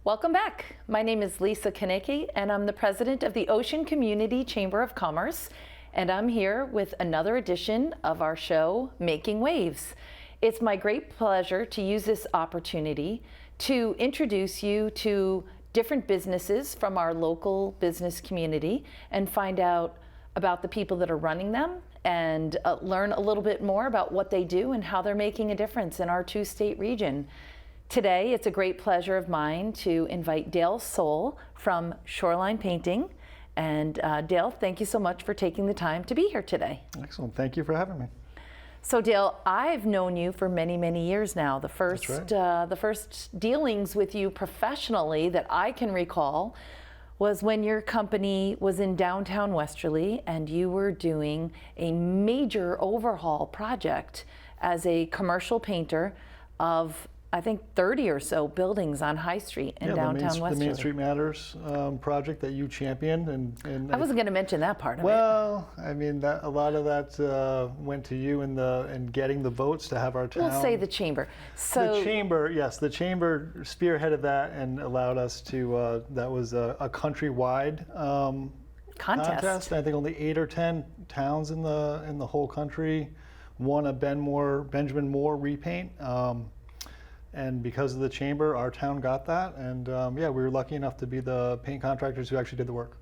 Welcome back. My name is Lisa KONICKI, and I'm the president of the Ocean Community Chamber of Commerce, and I'm here with another edition of our show, Making Waves. It's my great pleasure to use this opportunity to introduce you to different businesses from our local business community and find out about the people that are running them and learn a little bit more about what they do and how they're making a difference in our two-state region. Today, it's a great pleasure of mine to invite Dale Sowle from Shoreline Painting. And Dale, thank you so much for taking the time to be here today. Excellent. Thank you for having me. So Dale, I've known you for many, many years now. The first dealings with you professionally that I can recall was when your company was in downtown Westerly and you were doing a major overhaul project as a commercial painter of, I think, 30 or so buildings on High Street in downtown Westerly. The Main Street Matters project that you championed. And I wasn't going to mention that part of it. Well, I mean, a lot of that went to you in getting the votes to have our town. We'll say the chamber. So the chamber, yes, the chamber spearheaded that and allowed us to, that was a countrywide contest. I think only 8 or 10 towns in the whole country won a Benjamin Moore repaint. And because of the chamber, our town got that. And yeah, we were lucky enough to be the paint contractors who actually did the work.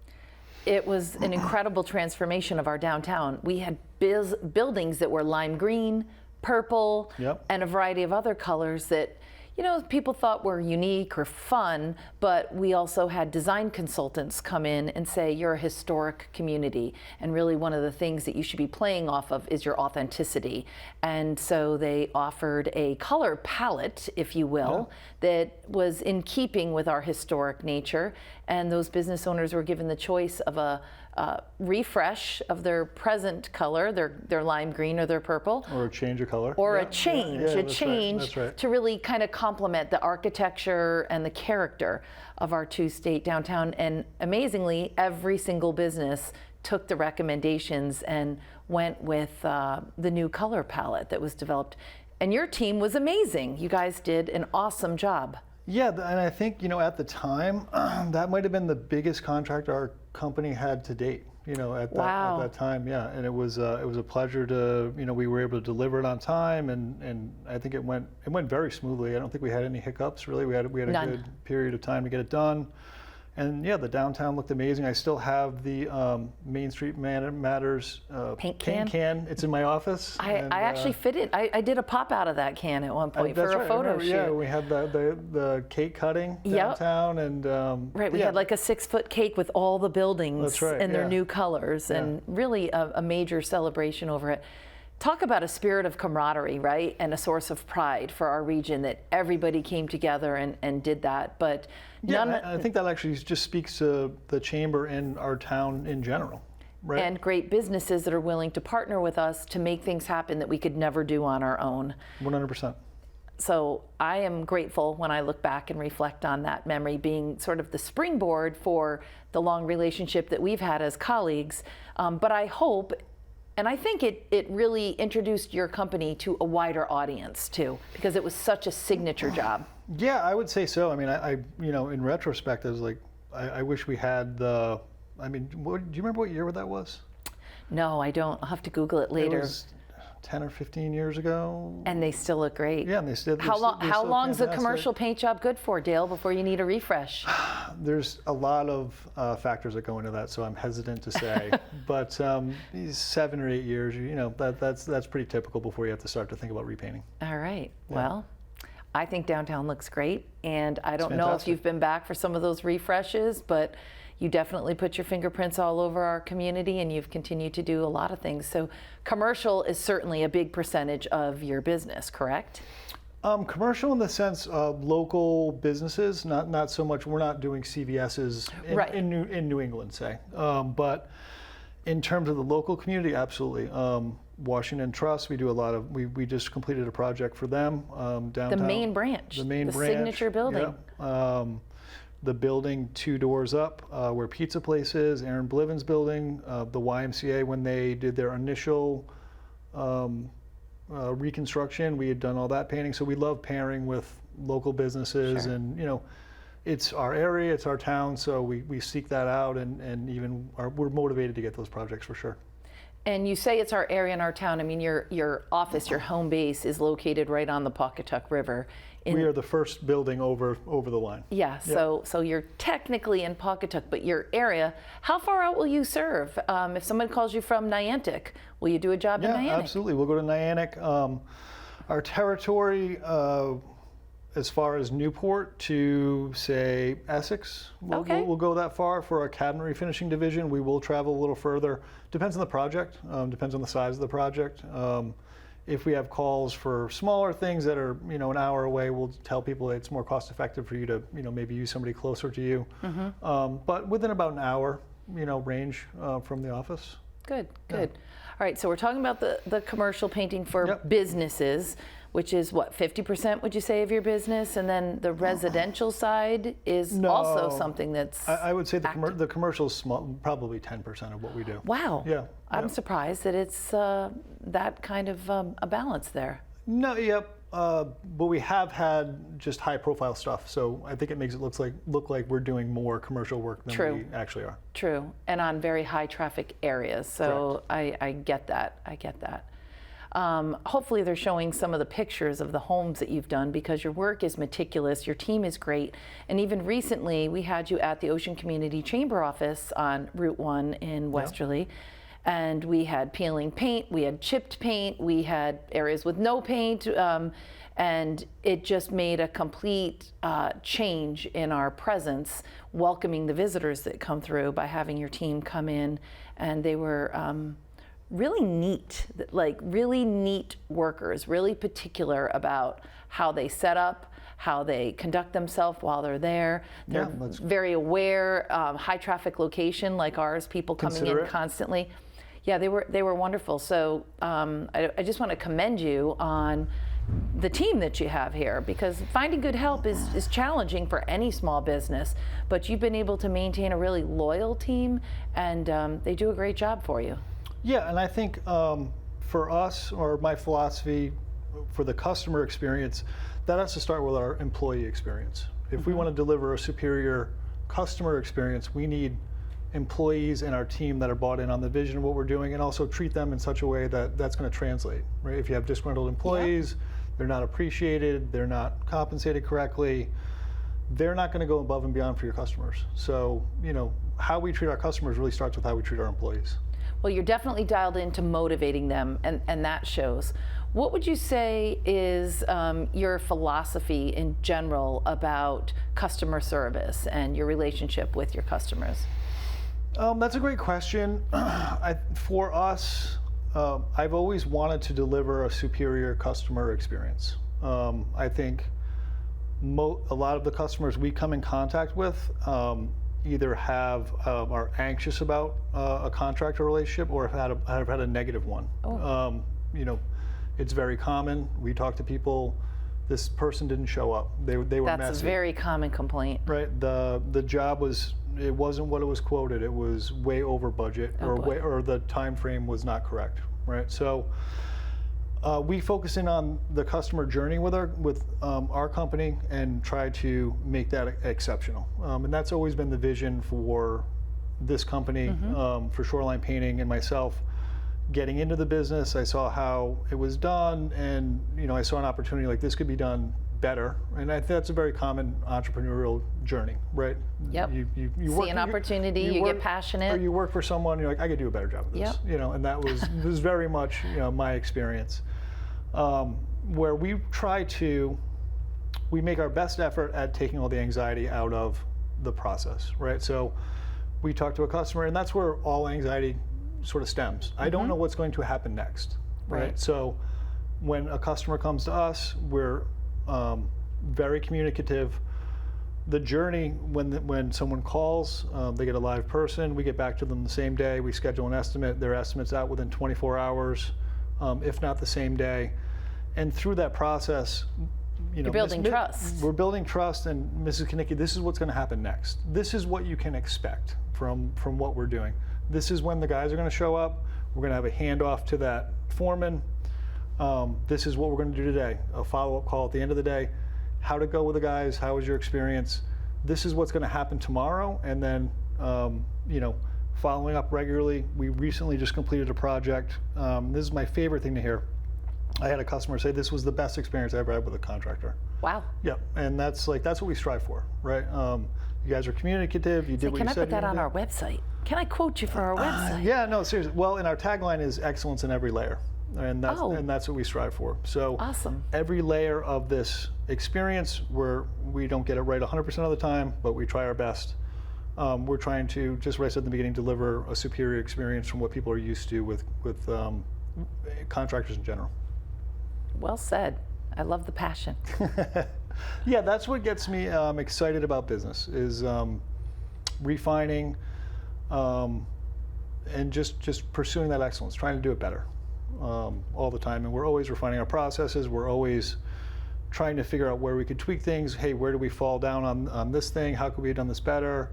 It was an incredible transformation of our downtown. We had buildings that were lime green, purple, and a variety of other colors that, you know, people thought were unique or fun, but we also had design consultants come in and say, you're a historic community, and really one of the things that you should be playing off of is your authenticity. And so they offered a color palette, if you will, that was in keeping with our historic nature, and those business owners were given the choice of a refresh of their present color, their lime green or their purple. Or a change of color. Or a change right. to really kind of complement the architecture and the character of our two-state downtown. And amazingly, every single business took the recommendations and went with the new color palette that was developed. And your team was amazing. You guys did an awesome job. Yeah, and I think, you know, at the time, that might have been the biggest contract our company had to date, you know, at that time, yeah. And it was a pleasure to, you know, we were able to deliver it on time, and I think it went very smoothly. I don't think we had any hiccups, really. We had a good period of time to get it done. And yeah, the downtown looked amazing. I still have the Main Street Matters paint can. It's in my office. I actually fit it. I did a pop out of that can at one point for a photo shoot. Yeah, we had the cake cutting downtown, and we had like a 6-foot cake with all the buildings and their new colors, and really a major celebration over it. Talk about a spirit of camaraderie, right? And a source of pride for our region that everybody came together and did that. But I think that actually just speaks to the chamber and our town in general, right? And great businesses that are willing to partner with us to make things happen that we could never do on our own. 100%. So I am grateful when I look back and reflect on that memory being sort of the springboard for the long relationship that we've had as colleagues. But I hope, and I think it really introduced your company to a wider audience too, because it was such a signature job. Yeah, I would say so. I mean, I you know, in retrospect, I was like, I wish we had the, I mean, do you remember what year that was? No, I don't. I'll have to Google it later. It was 10 or 15 years ago. And they still look great. Yeah, and they still. How long's a commercial paint job good for, Dale, before you need a refresh? There's a lot of factors that go into that, so I'm hesitant to say. But 7 or 8 years, you know, that's pretty typical before you have to start to think about repainting. All right. Yeah. Well, I think downtown looks great, and I don't know if you've been back for some of those refreshes, but you definitely put your fingerprints all over our community, and you've continued to do a lot of things. So commercial is certainly a big percentage of your business, correct? Commercial in the sense of local businesses, not so much. We're not doing CVS's in New England, say. But in terms of the local community, absolutely. Washington Trust, we do a lot of, we just completed a project for them downtown. The main branch. The signature building. Yeah. The building 2 doors up where Pizza Place is, Aaron Bliven's building, the YMCA, when they did their initial reconstruction, we had done all that painting. So we love pairing with local businesses and, you know, it's our area, it's our town, so we seek that out, and even we're motivated to get those projects for sure. And you say it's our area and our town. I mean, your office, your home base is located right on the Pawcatuck River. We are the first building over the line. Yeah, so you're technically in Pawcatuck, but your area, how far out will you serve? If someone calls you from Niantic, will you do a job in Niantic? Yeah, absolutely. We'll go to Niantic. Our territory, as far as Newport to, say, Essex, we'll go that far. For our cabinet refinishing division, we will travel a little further. Depends on the project, depends on the size of the project. If we have calls for smaller things that are, an hour away, we'll tell people it's more cost effective for you to, maybe use somebody closer to you. But within about an hour, range from the office. Good. All right, so we're talking about the commercial painting for businesses, which is what, 50% would you say of your business? And then the residential side is also something that's I would say the commercial is small, probably 10% of what we do. Wow. Yeah. I'm surprised that it's that kind of a balance there. No, but we have had just high profile stuff, so I think it makes it look like we're doing more commercial work than we actually are. True, and on very high traffic areas, so I get that. Hopefully they're showing some of the pictures of the homes that you've done, because your work is meticulous, your team is great, and even recently we had you at the Ocean Community Chamber office on Route 1 in Westerly, and we had peeling paint, we had chipped paint, we had areas with no paint, and it just made a complete change in our presence, welcoming the visitors that come through by having your team come in, and they were really neat, like really neat workers, really particular about how they set up, how they conduct themselves while they're there. They're very aware, high traffic location like ours, people coming in constantly. Yeah, they were wonderful. So I just want to commend you on the team that you have here, because finding good help is challenging for any small business, but you've been able to maintain a really loyal team, and they do a great job for you. Yeah, and I think for us, or my philosophy for the customer experience, that has to start with our employee experience. If we want to deliver a superior customer experience, we need employees in our team that are bought in on the vision of what we're doing, and also treat them in such a way that that's going to translate, right? If you have disgruntled employees, they're not appreciated, they're not compensated correctly, they're not going to go above and beyond for your customers. So, how we treat our customers really starts with how we treat our employees. Well, you're definitely dialed into motivating them, and that shows. What would you say is your philosophy in general about customer service and your relationship with your customers? That's a great question. For us, I've always wanted to deliver a superior customer experience. I think a lot of the customers we come in contact with either are anxious about a contractor relationship, or have had a negative one. It's very common. We talk to people, this person didn't show up. They were messy. That's a very common complaint. Right. The job wasn't what it was quoted. It was way over budget, or the time frame was not correct. Right. So we focus in on the customer journey with our company and try to make that exceptional. And that's always been the vision for this company, for Shoreline Painting and myself. Getting into the business, I saw how it was done, and I saw an opportunity like this could be done better. And I think that's a very common entrepreneurial journey, right? Yep. You see an opportunity, you get passionate, or you work for someone, you're like, I could do a better job of this. Yep. And that was very much my experience. Where we make our best effort at taking all the anxiety out of the process, right? So we talk to a customer, and that's where all anxiety sort of stems. I don't know what's going to happen next, right? So when a customer comes to us, we're very communicative. The journey, when someone calls, they get a live person, we get back to them the same day, we schedule an estimate, their estimate's out within 24 hours, if not the same day. And through that process, you're building trust. We're building trust, and Mrs. KONICKI, this is what's going to happen next. This is what you can expect from what we're doing. This is when the guys are going to show up. We're going to have a handoff to that foreman. This is what we're going to do today. A follow-up call at the end of the day. How to go with the guys? How was your experience? this is what's going to happen tomorrow, and then following up regularly. We recently just completed a project. This is my favorite thing to hear. I had a customer say this was the best experience I ever had with a contractor. Wow. Yep, and that's what we strive for, right? You guys are communicative. You did what you said. Can I put that on our website? Can I quote you for our website? Yeah, no, seriously. Well, and our tagline is excellence in every layer, and that's what we strive for. So awesome. Every layer of this experience, we don't get it right 100% of the time, but we try our best. We're trying to, just what I said at the beginning, deliver a superior experience from what people are used to with contractors in general. Well said. I love the passion. Yeah, that's what gets me excited about business, is refining and just pursuing that excellence, trying to do it better all the time. And we're always refining our processes. We're always trying to figure out where we could tweak things. Hey, where do we fall down on this thing? How could we have done this better?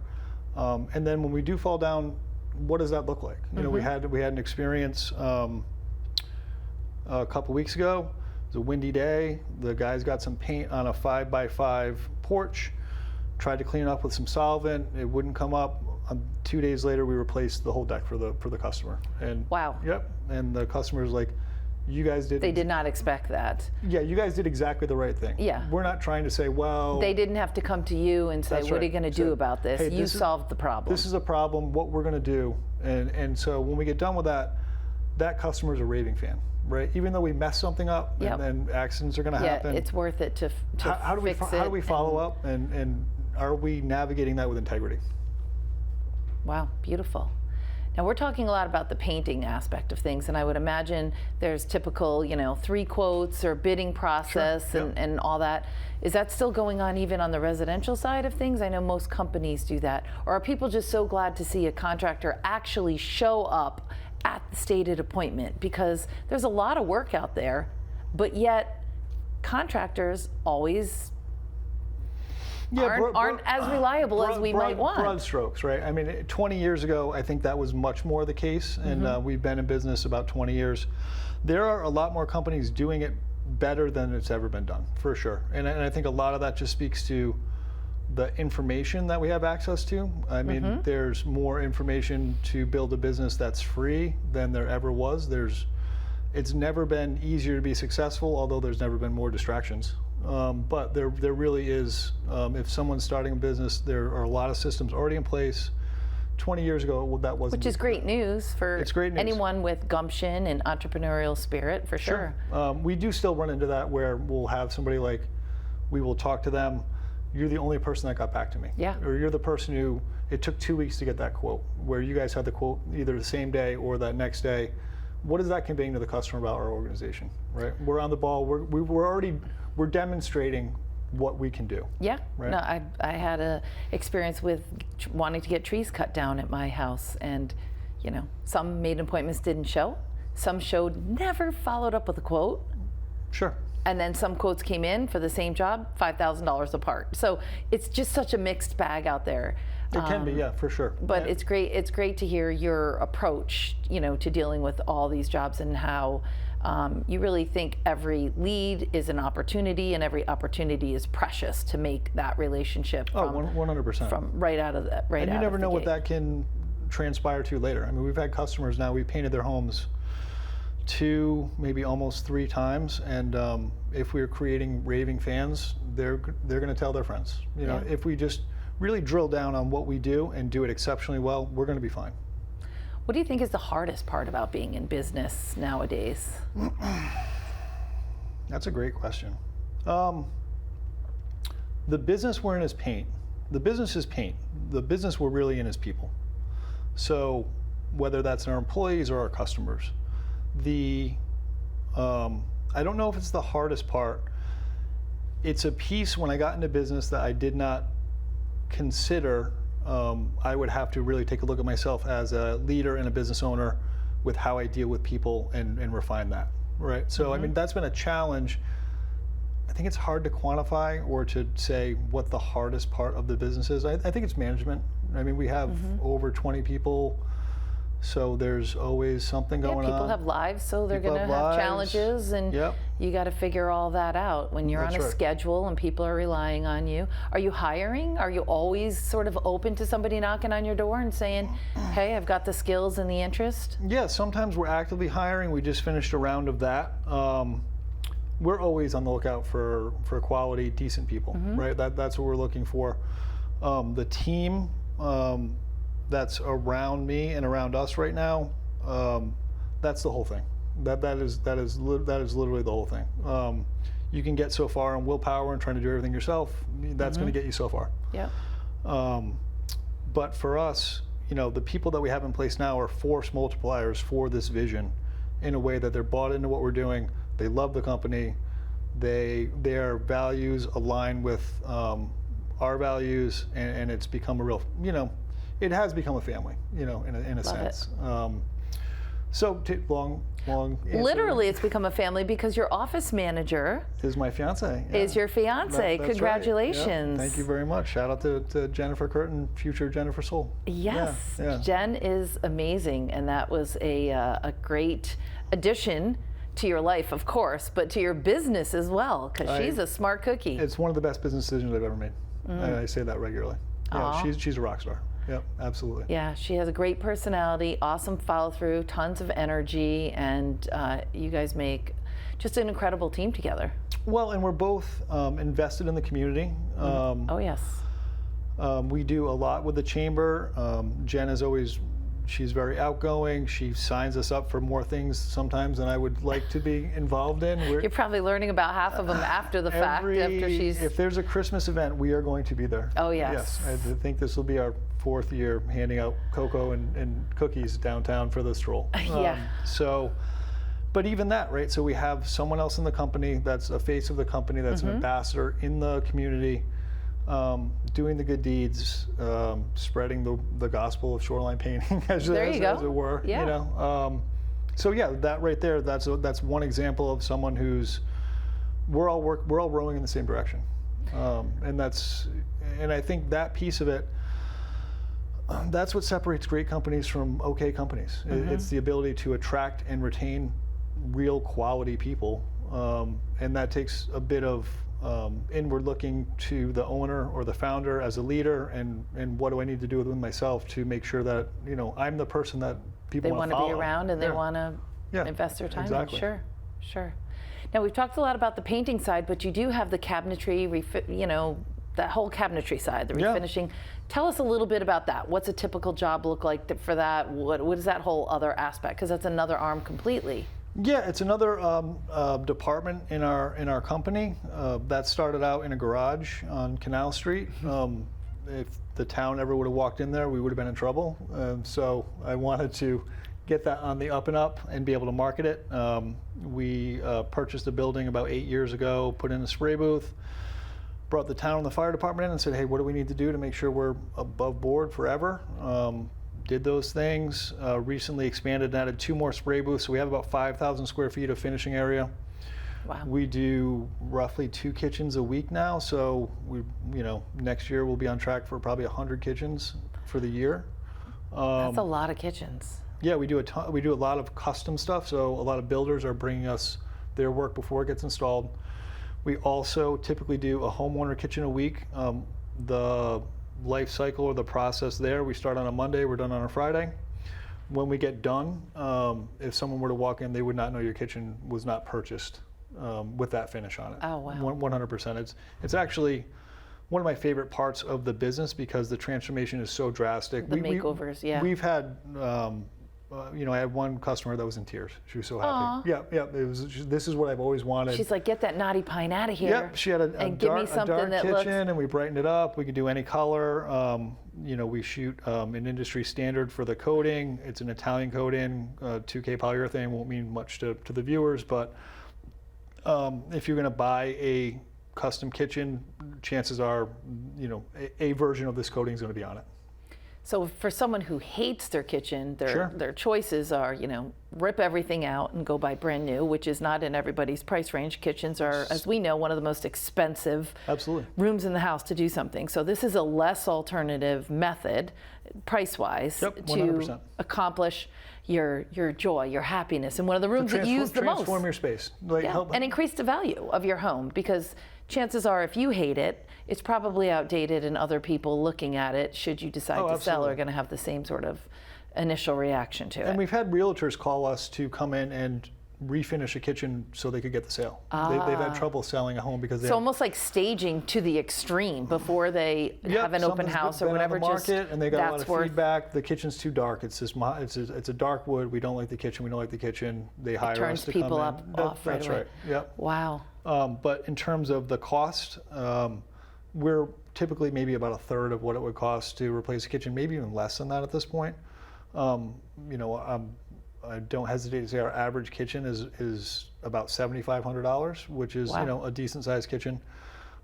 And then when we do fall down, what does that look like? You know, we had an experience a couple weeks ago. It was a windy day. The guys got some paint on a 5x5 porch, tried to clean it up with some solvent. It wouldn't come up. 2 days later, we replaced the whole deck for the customer. And wow. Yep. And the customer's like, you guys did. They did not expect that. Yeah, you guys did exactly the right thing. Yeah. We're not trying to say, well. They didn't have to come to you and say, what are you going to do about this? Hey, you solved the problem. This is a problem. What we're going to do, and so when we get done with that, that customer's a raving fan. Right, even though we mess something up, and then accidents are going to happen. Yeah, it's worth it to how do fix it. How do we follow up, and are we navigating that with integrity? Wow, beautiful. Now we're talking a lot about the painting aspect of things, and I would imagine there's typical, 3 quotes or bidding process. Sure. and all that. Is that still going on even on the residential side of things? I know most companies do that. Or are people just so glad to see a contractor actually show up at the stated appointment? Because there's a lot of work out there, but yet contractors always aren't as reliable as we might want. Broad strokes, right? I mean, 20 years ago, I think that was much more the case, and we've been in business about 20 years. There are a lot more companies doing it better than it's ever been done, for sure. And I think a lot of that just speaks to the information that we have access to. I mean, there's more information to build a business that's free than there ever was. It's never been easier to be successful, although there's never been more distractions. But there really is. If someone's starting a business, there are a lot of systems already in place. 20 years ago, that wasn't. Which is great news for anyone with gumption and entrepreneurial spirit, for sure. We do still run into that where we'll have somebody like, we will talk to them. You're the only person that got back to me. Yeah. Or you're the person who, it took 2 weeks to get that quote, where you guys had the quote either the same day or that next day. What is that conveying to the customer about our organization, right? We're on the ball. We're demonstrating what we can do. Yeah. Right? No, I had a experience with wanting to get trees cut down at my house, and some made appointments, didn't show. Some showed, never followed up with a quote. Sure. And then some quotes came in for the same job, $5,000 apart. So it's just such a mixed bag out there. It can be, yeah, for sure. But it's great. It's great to hear your approach, to dealing with all these jobs, and how you really think every lead is an opportunity, and every opportunity is precious to make that relationship. 100%. From right out of that. Right. And you out never of know the what gate. that can transpire to later. I mean, we've had customers now. We painted their homes 2, maybe almost 3 times, and if we're creating raving fans, they're going to tell their friends. If we just really drill down on what we do and do it exceptionally well, we're going to be fine. What do you think is the hardest part about being in business nowadays? That's a great question. The business we're in is paint. The business is paint. The business we're really in is people. So whether that's our employees or our customers, I don't know if it's the hardest part. It's a piece when I got into business that I did not consider. I would have to really take a look at myself as a leader and a business owner with how I deal with people and refine that, right? So, I mean, that's been a challenge. I think it's hard to quantify or to say what the hardest part of the business is. I think it's management. I mean, we have over 20 people So there's always something going people on. have lives, so they're People going to have have lives. challenges, and Yep. you got to figure all that out when you're That's on a right. schedule and people are relying on you. Are you hiring? Are you always sort of open to somebody knocking on your door and saying, hey, I've got the skills and the interest? Yeah, sometimes we're actively hiring. We just finished a round of that. We're always on the lookout for quality, decent people, right? That's what we're looking for. The team that's around me and around us right now, that's the whole thing. That is literally the whole thing. You can get so far on willpower and trying to do everything yourself. That's going to get you so far. Yeah. But for us, the people that we have in place now are force multipliers for this vision, in a way that they're bought into what we're doing. They love the company. Their values align with our values, and it's become a real, it has become a family, in a sense. So long answer. Literally, it's become a family because your office manager is my fiance. Yeah. is your fiance. That's Congratulations. Right. Yeah. Thank you very much. Shout out to Jennifer Curtin, future Jennifer Sowle. Yes, Yeah. Jen is amazing, and that was a great addition to your life, of course, but to your business as well, because she's a smart cookie. It's one of the best business decisions I've ever made. I say that regularly. Yeah, Aw. she's a rock star. Yep, absolutely. Yeah, she has a great personality, awesome follow through, tons of energy, and you guys make just an incredible team together. Well, and we're both invested in the community. Oh, yes. We do a lot with the chamber. Jen is always, she's very outgoing. She signs us up for more things sometimes than I would like to be involved in. You're probably learning about half of them after the fact, after she's... If there's a Christmas event, we are going to be there. Oh, yes. Yes, I think this will be our 4th year handing out cocoa and cookies downtown for the stroll. Yeah. But even that, right? So we have someone else in the company that's a face of the company, that's an ambassador in the community, doing the good deeds, spreading the gospel of shoreline painting, as it were. Yeah. So yeah, that right there, that's one example of someone who's we're all rowing in the same direction, and I think that piece of it. That's what separates great companies from okay companies. It's the ability to attract and retain real quality people, and that takes a bit of inward looking to the owner or the founder as a leader, and what do I need to do within myself to make sure that I'm the person that people want to follow. They want to be around and they want to invest their time exactly. in. Sure. Now we've talked a lot about the painting side, but you do have the cabinetry, that whole cabinetry side, the refinishing. Tell us a little bit about that. What's a typical job look like for that? What is that whole other aspect? Because that's another arm completely. Yeah, it's another department in our company that started out in a garage on Canal Street. If the town ever would have walked in there, we would have been in trouble. So I wanted to get that on the up and up and be able to market it. We purchased a building about 8 years ago, put in a spray booth, brought the town and the fire department in and said, hey, what do we need to do to make sure we're above board forever? Did those things, recently expanded and added 2 more spray booths. So we have about 5,000 square feet of finishing area. Wow. We do roughly 2 kitchens a week now. So next year we'll be on track for probably 100 kitchens for the year. That's a lot of kitchens. Yeah, we do a lot of custom stuff. So a lot of builders are bringing us their work before it gets installed. We also typically do a homeowner kitchen a week. The life cycle or the process there, we start on a Monday, we're done on a Friday. When we get done, if someone were to walk in, they would not know your kitchen was not purchased with that finish on it. Oh, wow. 100%. It's actually one of my favorite parts of the business because the transformation is so drastic. The makeovers, yeah. We've had, I had one customer that was in tears. She was so happy. Aww. Yeah. This is what I've always wanted. She's like, get that naughty pine out of here. Yep, she had a dark kitchen, and we brightened it up. We could do any color. We shoot an industry standard for the coating. It's an Italian coating. 2K polyurethane won't mean much to the viewers, but if you're going to buy a custom kitchen, chances are, a version of this coating is going to be on it. So for someone who hates their kitchen, Sure. their choices are, rip everything out and go buy brand new, which is not in everybody's price range. Kitchens are, as we know, one of the most expensive Absolutely. rooms in the house to do something. So this is a less alternative method. price-wise, Yep, to 100%. accomplish your joy, your happiness in one of the rooms that you use the most. Transform your space. Like, Yeah, and increase the value of your home, because chances are if you hate it, it's probably outdated, and other people looking at it, should you decide to sell, are going to have the same sort of initial reaction to it. And we've had realtors call us to come in and refinish a kitchen so they could get the sale. They've had trouble selling a home because so almost like staging to the extreme before they have an open house or whatever. On the market, and they got a lot of feedback. The kitchen's too dark. It's a dark wood. We don't like the kitchen. We don't like the kitchen. They hire us to come in. Turns people off right away. That's right. Yep. Wow. But in terms of the cost, we're typically maybe about a third of what it would cost to replace a kitchen, maybe even less than that at this point. I don't hesitate to say our average kitchen is about $7,500, which is a decent sized kitchen.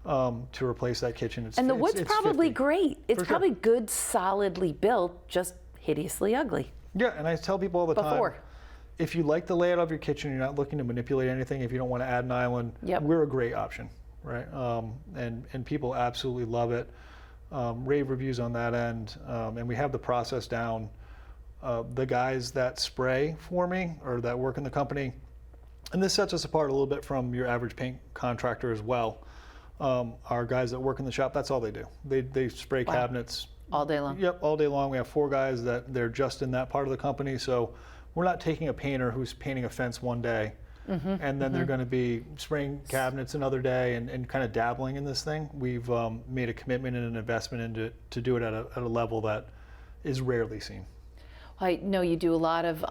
To replace that kitchen, and the wood's probably 50. great. It's For probably sure. good, solidly built, just hideously ugly. Yeah, and I tell people all the time, if you like the layout of your kitchen, you're not looking to manipulate anything. If you don't want to add an island, we're a great option, right? And people absolutely love it. Rave reviews on that end, and we have the process down. The guys that spray for me or that work in the company, and this sets us apart a little bit from your average paint contractor as well. Our guys that work in the shop, that's all they do. They spray cabinets all day long. Yep, all day long. We have 4 guys that they're just in that part of the company, so we're not taking a painter who's painting a fence one day and then they're going to be spraying cabinets another day and kind of dabbling in this thing. We've made a commitment and an investment into to do it at a level that is rarely seen. I know you do a lot of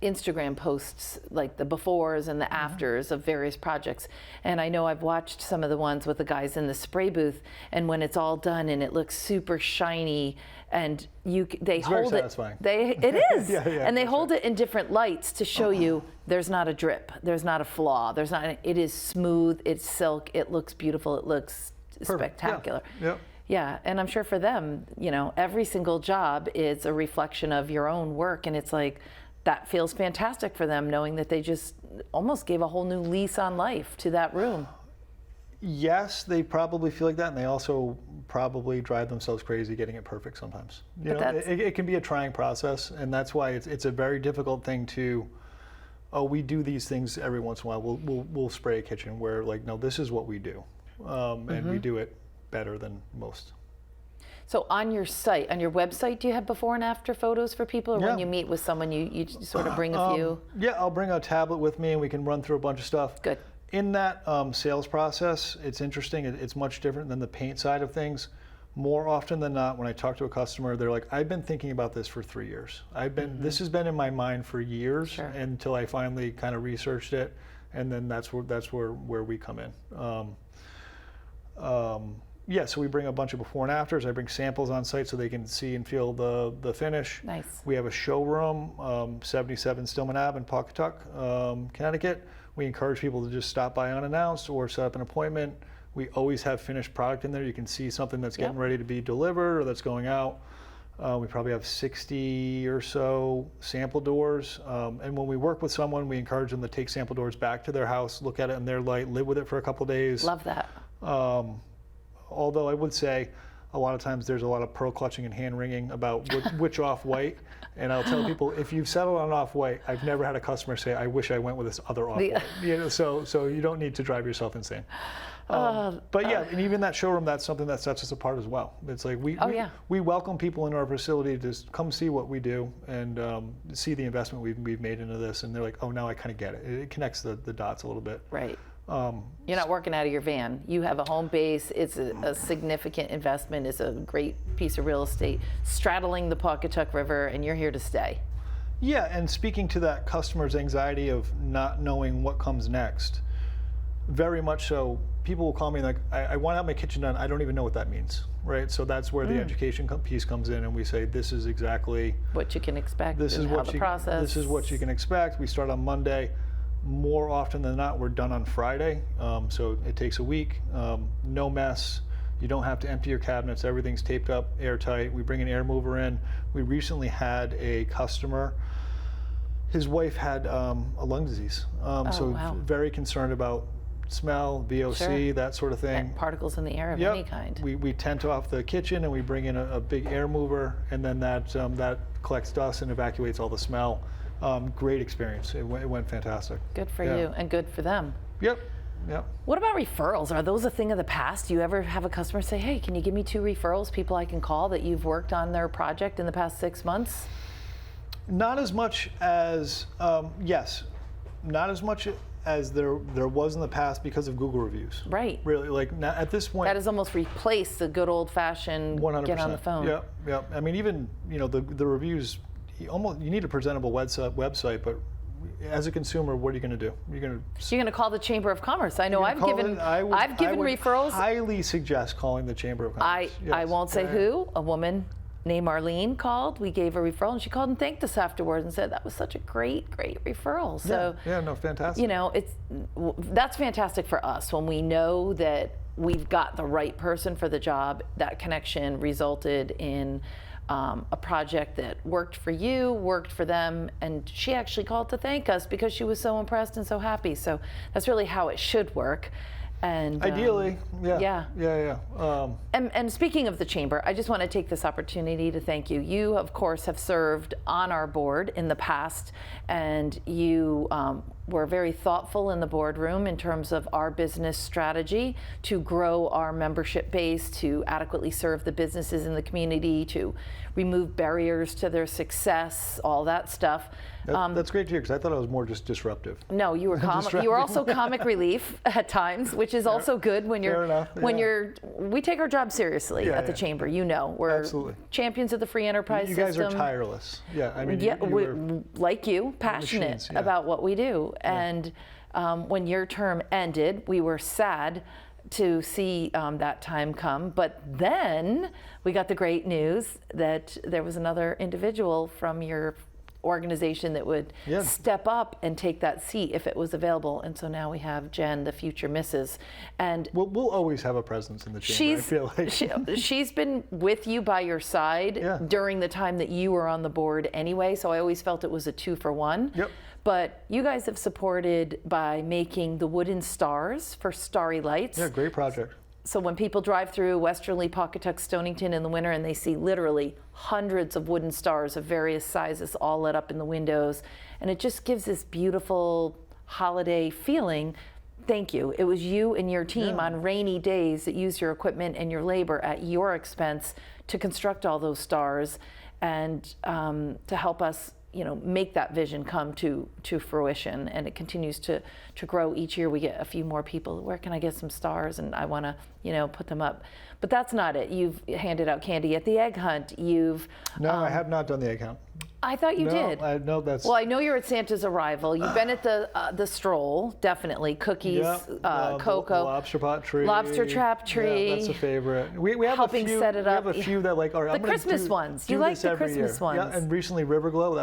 Instagram posts, like the befores and the afters of various projects. And I know I've watched some of the ones with the guys in the spray booth, and when it's all done and it looks super shiny, and they hold it. It is. And they hold it in different lights to show you there's not a drip, there's not a flaw, it is smooth, it's silk, it looks beautiful, it looks spectacular. Yeah, and I'm sure for them, every single job is a reflection of your own work, and it's like, that feels fantastic for them, knowing that they just almost gave a whole new lease on life to that room. Yes, they probably feel like that, and they also probably drive themselves crazy getting it perfect sometimes. It can be a trying process, and that's why it's a very difficult thing to, we do these things every once in a while. We'll spray a kitchen where, like, no, this is what we do, and we do it better than most. So on your site, on your website, do you have before and after photos for people, or when you meet with someone, you sort of bring a few? Yeah, I'll bring a tablet with me and we can run through a bunch of stuff. Good. In that sales process, it's interesting. It's much different than the paint side of things. More often than not, when I talk to a customer, they're like, I've been thinking about this for 3 years. This has been in my mind for years until I finally kind of researched it, and then that's where we come in. Yeah, so we bring a bunch of before and afters. I bring samples on site so they can see and feel the finish. Nice. We have a showroom, 77 Stillman Ave in Pawcatuck, Connecticut. We encourage people to just stop by unannounced or set up an appointment. We always have finished product in there. You can see something that's getting ready to be delivered or that's going out. We probably have 60 or so sample doors. And when we work with someone, we encourage them to take sample doors back to their house, look at it in their light, live with it for a couple of days. Love that. Although I would say a lot of times there's a lot of pearl clutching and hand wringing about which off-white. And I'll tell people, if you've settled on off-white, I've never had a customer say, I wish I went with this other off-white. So you don't need to drive yourself insane. But yeah, and even that showroom, that's something that sets us apart as well. It's like we welcome people in our facility to just come see what we do and see the investment we've made into this. And they're like, oh, now I kind of get it. It connects the dots a little bit. Right. You're not working out of your van. You have a home base. It's a significant investment. It's a great piece of real estate straddling the Pawcatuck River, and you're here to stay. Yeah, and speaking to that customer's anxiety of not knowing what comes next, very much so, people will call me like, I want to have my kitchen done. I don't even know what that means, right? So that's where the education piece comes in, and we say, this is exactly what you can expect. This is what you can expect. We start on Monday. More often than not, we're done on Friday, so it takes a week. No mess. You don't have to empty your cabinets. Everything's taped up, airtight. We bring an air mover in. We recently had a customer. His wife had a lung disease, very concerned about smell, VOC, that sort of thing. And particles in the air of any kind. We tent off the kitchen and we bring in a big air mover, and then that collects dust and evacuates all the smell. Great experience. It went fantastic. Good for you and good for them. Yep. What about referrals? Are those a thing of the past? Do you ever have a customer say, hey, can you give me 2 referrals, people I can call that you've worked on their project in the past 6 months? Not as much as, yes, not as much as there was in the past because of Google reviews. Right. Really, like at this point. That has almost replaced the good old-fashioned 100%. Get on the phone. Yeah. I mean, even, the reviews, you need a presentable website, but as a consumer, what are you going to do? You're going to call the Chamber of Commerce. I know I've given referrals. Highly suggest calling the Chamber of Commerce. I won't say who. A woman named Arlene called. We gave a referral, and she called and thanked us afterwards and said that was such a great referral. So fantastic. That's fantastic for us when we know that we've got the right person for the job. That connection resulted in a project that worked for you, worked for them, and she actually called to thank us because she was so impressed and so happy. So that's really how it should work. And ideally, yeah. And speaking of the chamber, I just want to take this opportunity to thank you. You, of course, have served on our board in the past, and you were very thoughtful in the boardroom in terms of our business strategy to grow our membership base, to adequately serve the businesses in the community, to remove barriers to their success, all that stuff. That's great to hear, because I thought I was more just disruptive. No, you were you were also comic relief at times, which is also good when we take our job seriously at the chamber. We're absolutely champions of the free enterprise system. You guys are tireless. Yeah, I mean, like you, passionate machines, about what we do. And when your term ended, we were sad to see that time come. But then we got the great news that there was another individual from your organization that would step up and take that seat if it was available. And so now we have Jen, the future Mrs. And we'll always have a presence in the chamber, I feel like. She's been with you by your side during the time that you were on the board anyway, so I always felt it was a 2-for-1. Yep. But you guys have supported by making the wooden stars for starry lights. Yeah, great project. So when people drive through Westerly, Pawcatuck, Stonington in the winter and they see literally hundreds of wooden stars of various sizes all lit up in the windows, and it just gives this beautiful holiday feeling. Thank you. It was you and your team on rainy days that used your equipment and your labor at your expense to construct all those stars and to help us make that vision come to fruition, and it continues to grow each year. We get a few more people. Where can I get some stars? And I want to, put them up. But that's not it. You've handed out candy at the egg hunt. No, I have not done the egg hunt. I thought you did. No, that's. Well, I know you're at Santa's arrival. You've been at the stroll, definitely. Cookies, cocoa, the lobster pot tree, lobster trap tree. Yeah, that's a favorite. We have helping a few, set it up. We have a few that like are the Christmas ones. You like the Christmas ones? Yeah, and recently Riverglow.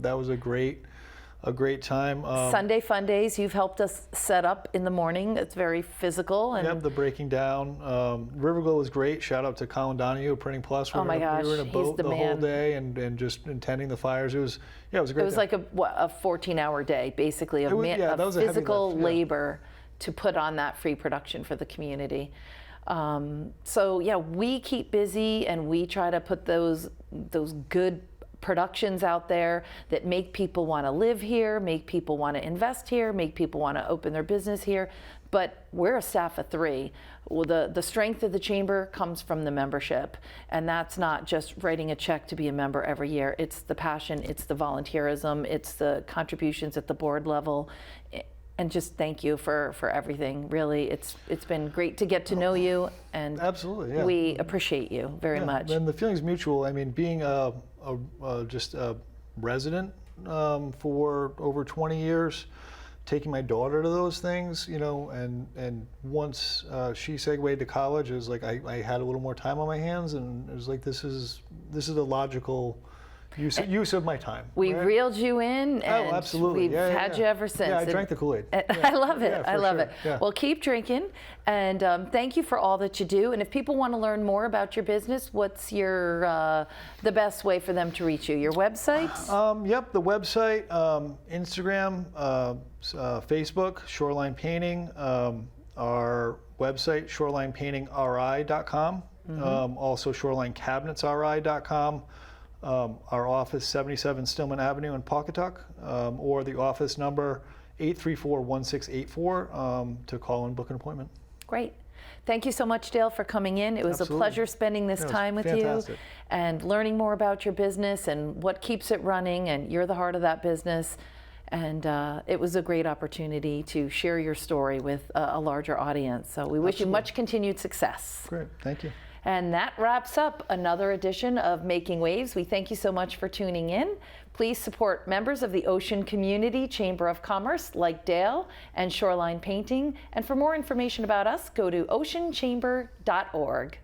That was a great time. Sunday Fun Days, you've helped us set up in the morning. It's very physical. And the breaking down. Riverglow was great. Shout out to Colin Donahue, Printing Plus. Oh my gosh, we were in a boat the whole day and just tending the fires. It was a great. It was like a 14-hour day, basically, of physical labor to put on that free production for the community. We keep busy and we try to put those good productions out there that make people want to live here, make people want to invest here, make people want to open their business here. But we're a staff of 3. Well, the strength of the chamber comes from the membership, and that's not just writing a check to be a member every year. It's the passion, it's the volunteerism, it's the contributions at the board level. And just thank you for everything. Really, it's been great to get to know you, and absolutely, we appreciate you very much. And the feeling's mutual. I mean, being just a resident for over 20 years, taking my daughter to those things, and once she segued to college, it was like I had a little more time on my hands, and it was like this is a logical use of my time. We right? reeled you in, and absolutely. we've had you ever since. Yeah, I drank the Kool-Aid. I love it. I love it. Yeah. Well, keep drinking, and thank you for all that you do. And if people want to learn more about your business, what's your the best way for them to reach you? Your website? Yep, the website, Instagram, Facebook, Shoreline Painting. Our website, shorelinepaintingri.com. Also shorelinecabinetsri.com. Our office, 77 Stillman Avenue in Pawcatuck, or the office number 834-1684 to call and book an appointment. Great. Thank you so much, Dale, for coming in. It was a pleasure spending this time with you and learning more about your business and what keeps it running, and you're the heart of that business. And it was a great opportunity to share your story with a larger audience. So we wish you much continued success. Great, thank you. And that wraps up another edition of Making Waves. We thank you so much for tuning in. Please support members of the Ocean Community Chamber of Commerce like Dale and Shoreline Painting. And for more information about us, go to oceanchamber.org.